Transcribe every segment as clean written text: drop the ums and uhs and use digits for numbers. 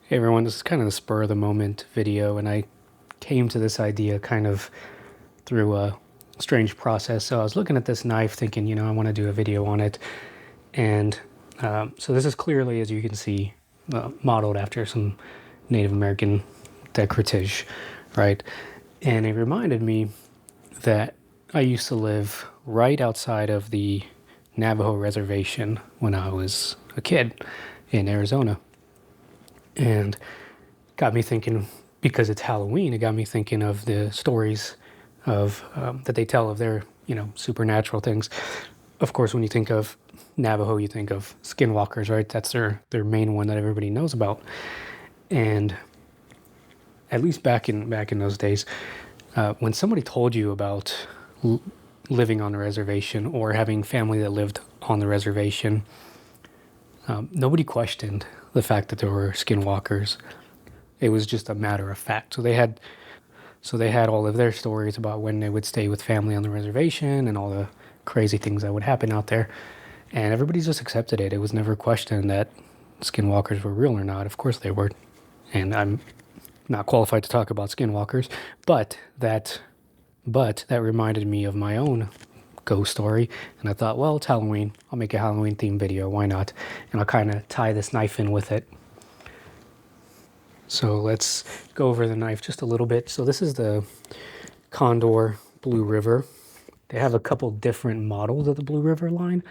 Hey everyone, this is kind of the spur of the moment video, and I came to this idea kind of through a strange process. So I was looking at this knife thinking, I want to do a video on it. And so this is clearly, as you can see, modeled after some Native American decoratage, right? And it reminded me that I used to live right outside of the Navajo reservation when I was a kid in Arizona. And got me thinking, because it's Halloween, it got me thinking of the stories of that they tell of their, supernatural things. Of course, when you think of Navajo, you think of skinwalkers, right? That's their main one that everybody knows about. And at least back in those days, when somebody told you about living on the reservation or having family that lived on the reservation, nobody questioned the fact that there were skinwalkers. It was just a matter of fact. So they had all of their stories about when they would stay with family on the reservation and all the crazy things that would happen out there. And everybody just accepted it. It was never questioned that skinwalkers were real or not. Of course they were. And I'm not qualified to talk about skinwalkers, but that reminded me of my own ghost story. And I thought, well, it's Halloween. I'll make a Halloween themed video. Why not? And I'll kind of tie this knife in with it. So let's go over the knife just a little bit. So this is the Condor Blue River. They have a couple different models of the Blue River line.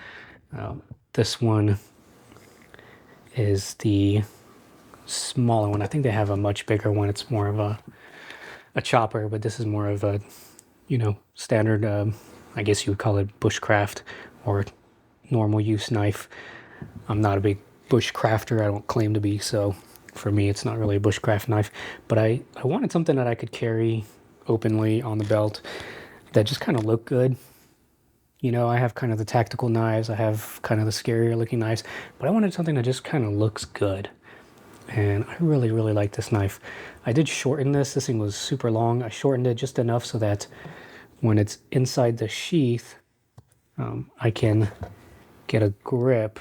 This one is the smaller one. I think they have a much bigger one. It's more of a chopper, but this is more of a, standard, I guess you would call it bushcraft or normal use knife. I'm not a big bushcrafter. I don't claim to be, so for me, it's not really a bushcraft knife. But I wanted something that I could carry openly on the belt that just kind of looked good. I have kind of the tactical knives. I have kind of the scarier looking knives. But I wanted something that just kind of looks good. And I really, really like this knife. I did shorten this. This thing was super long. I shortened it just enough so that when it's inside the sheath, I can get a grip.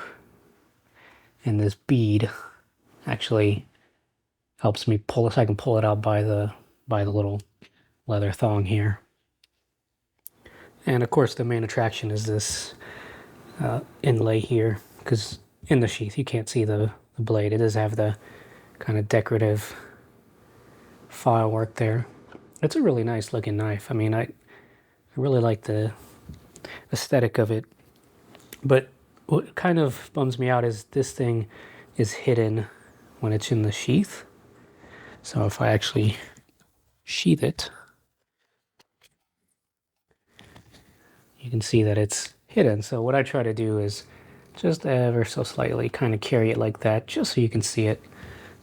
And this bead actually helps me pull it, so I can pull it out by the little leather thong here. And of course, the main attraction is this inlay here, because in the sheath you can't see the blade. It does have the kind of decorative file work there. It's a really nice looking knife. I mean, I really like the aesthetic of it. But what kind of bums me out is this thing is hidden when it's in the sheath. So if I actually sheath it, you can see that it's hidden. So what I try to do is just ever so slightly kind of carry it like that, just so you can see it,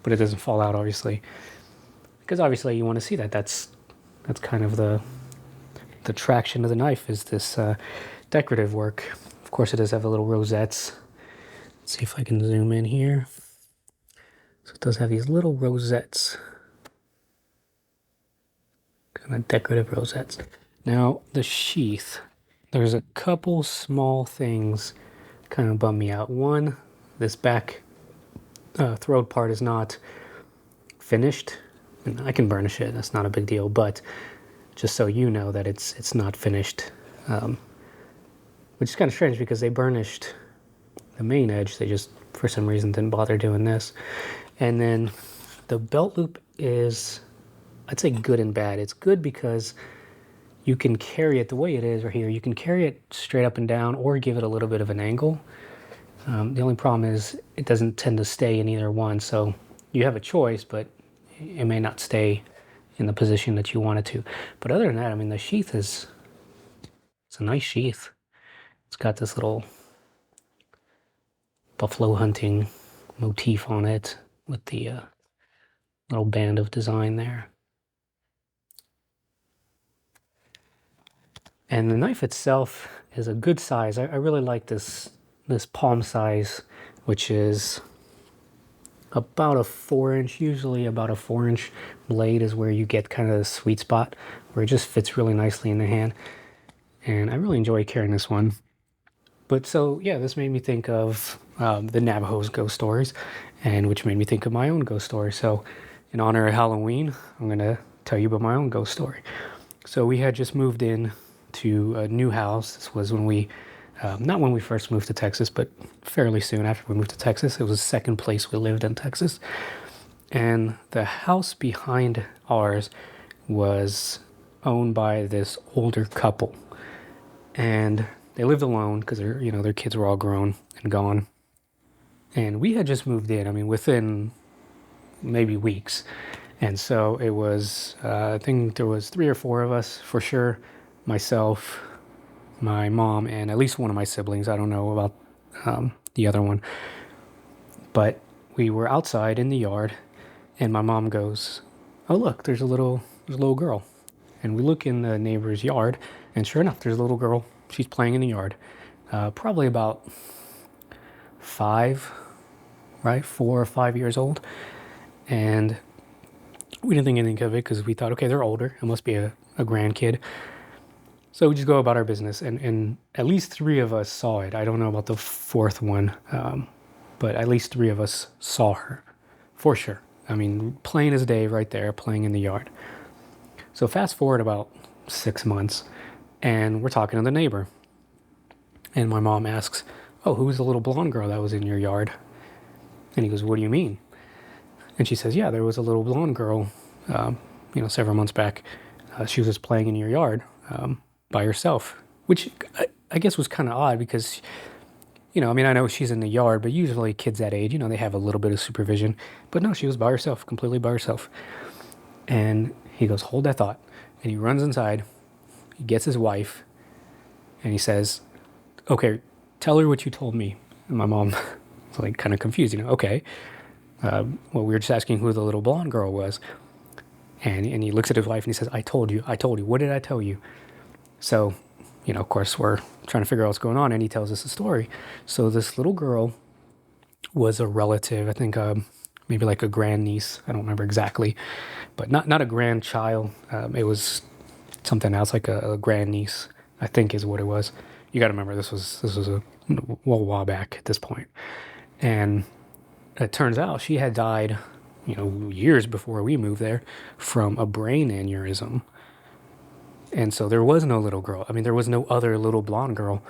but it doesn't fall out, obviously. Because obviously you want to see that. That's kind of the traction of the knife, is this decorative work. Of course, it does have the little rosettes. Let's see if I can zoom in here. So it does have these little rosettes. Kind of decorative rosettes. Now, the sheath. There's a couple small things kind of bum me out. One, this back throat part is not finished. And I can burnish it, that's not a big deal, but just so you know that it's not finished. Which is kind of strange because they burnished the main edge. They just, for some reason, didn't bother doing this. And then the belt loop is, I'd say, good and bad. It's good because you can carry it the way it is right here. You can carry it straight up and down or give it a little bit of an angle. The only problem is it doesn't tend to stay in either one. So you have a choice, but it may not stay in the position that you want it to. But other than that, I mean, the sheath it's a nice sheath. It's got this little buffalo hunting motif on it with the little band of design there. And the knife itself is a good size. I really like this palm size, which is about a 4-inch. Usually about a 4-inch blade is where you get kind of the sweet spot, where it just fits really nicely in the hand. And I really enjoy carrying this one. But so, yeah, this made me think of the Navajo's ghost stories. and which made me think of my own ghost story. So in honor of Halloween, I'm going to tell you about my own ghost story. So we had just moved in to a new house. This was when we, not when we first moved to Texas, but fairly soon after we moved to Texas. It was the second place we lived in Texas. And the house behind ours was owned by this older couple. And they lived alone because their kids were all grown and gone. And we had just moved in, I mean, within maybe weeks. And so it was, I think there was 3 or 4 of us for sure. Myself, my mom, and at least one of my siblings. I don't know about the other one. But we were outside in the yard, and my mom goes, "Oh, look, there's a little girl." And we look in the neighbor's yard, and sure enough, there's a little girl. She's playing in the yard. Probably about 5, right? 4 or 5 years old. And we didn't think anything of it because we thought, okay, they're older. It must be a grandkid. So we just go about our business. And at least 3 of us saw it. I don't know about the 4th one, but at least 3 of us saw her for sure. I mean, plain as day right there, playing in the yard. So fast forward about 6 months, and we're talking to the neighbor. And my mom asks, "Oh, who was the little blonde girl that was in your yard?" And he goes, "What do you mean?" And she says, "Yeah, there was a little blonde girl, several months back. She was just playing in your yard by herself," which I guess was kind of odd because, I mean, I know she's in the yard, but usually kids that age, they have a little bit of supervision. But no, she was by herself, completely by herself. And he goes, "Hold that thought." And he runs inside, he gets his wife, and he says, "Okay, tell her what you told me." And my mom was like kind of confused, okay. Well, we were just asking who the little blonde girl was. And he looks at his wife and he says, I told you. What did I tell you?" So, of course, we're trying to figure out what's going on, and he tells us a story. So this little girl was a relative, I think maybe like a grandniece. I don't remember exactly, but not a grandchild. It was something else, like a grandniece, I think is what it was. You got to remember, this was a while back at this point. And it turns out she had died, years before we moved there from a brain aneurysm. And so there was no little girl. I mean, there was no other little blonde girl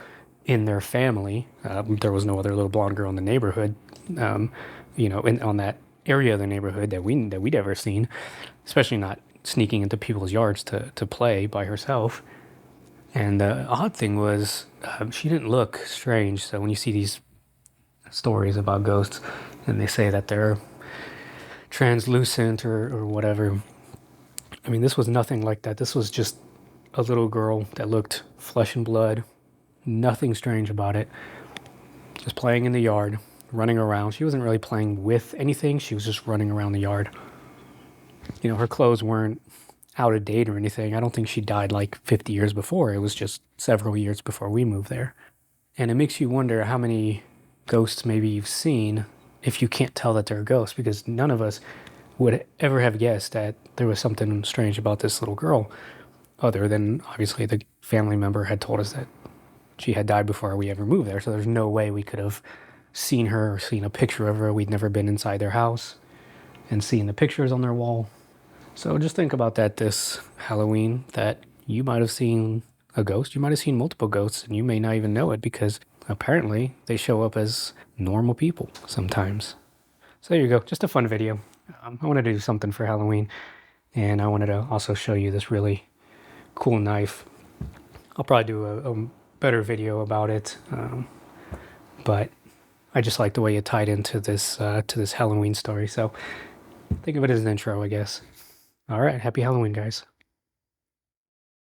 in their family. There was no other little blonde girl in the neighborhood, on that area of the neighborhood that we'd ever seen, especially not sneaking into people's yards to play by herself. And the odd thing was, she didn't look strange. So when you see these stories about ghosts and they say that they're translucent or whatever, I mean, this was nothing like that. This was just a little girl that looked flesh and blood, nothing strange about it, just playing in the yard, running around. She wasn't really playing with anything. She was just running around the yard. Her clothes weren't out of date or anything. I don't think she died like 50 years before. It was just several years before we moved there. And it makes you wonder how many ghosts maybe you've seen if you can't tell that they're a ghost, because none of us would ever have guessed that there was something strange about this little girl, other than obviously the family member had told us that she had died before we ever moved there. So there's no way we could have seen her or seen a picture of her. We'd never been inside their house and seen the pictures on their wall. So just think about that this Halloween, that you might have seen a ghost. You might have seen multiple ghosts, and you may not even know it because apparently they show up as normal people sometimes. So there you go. Just a fun video. I wanted to do something for Halloween, and I wanted to also show you this really cool knife. I'll probably do a better video about it, but I just like the way it tied into this Halloween story. So think of it as an intro, I guess. All right, happy Halloween, guys.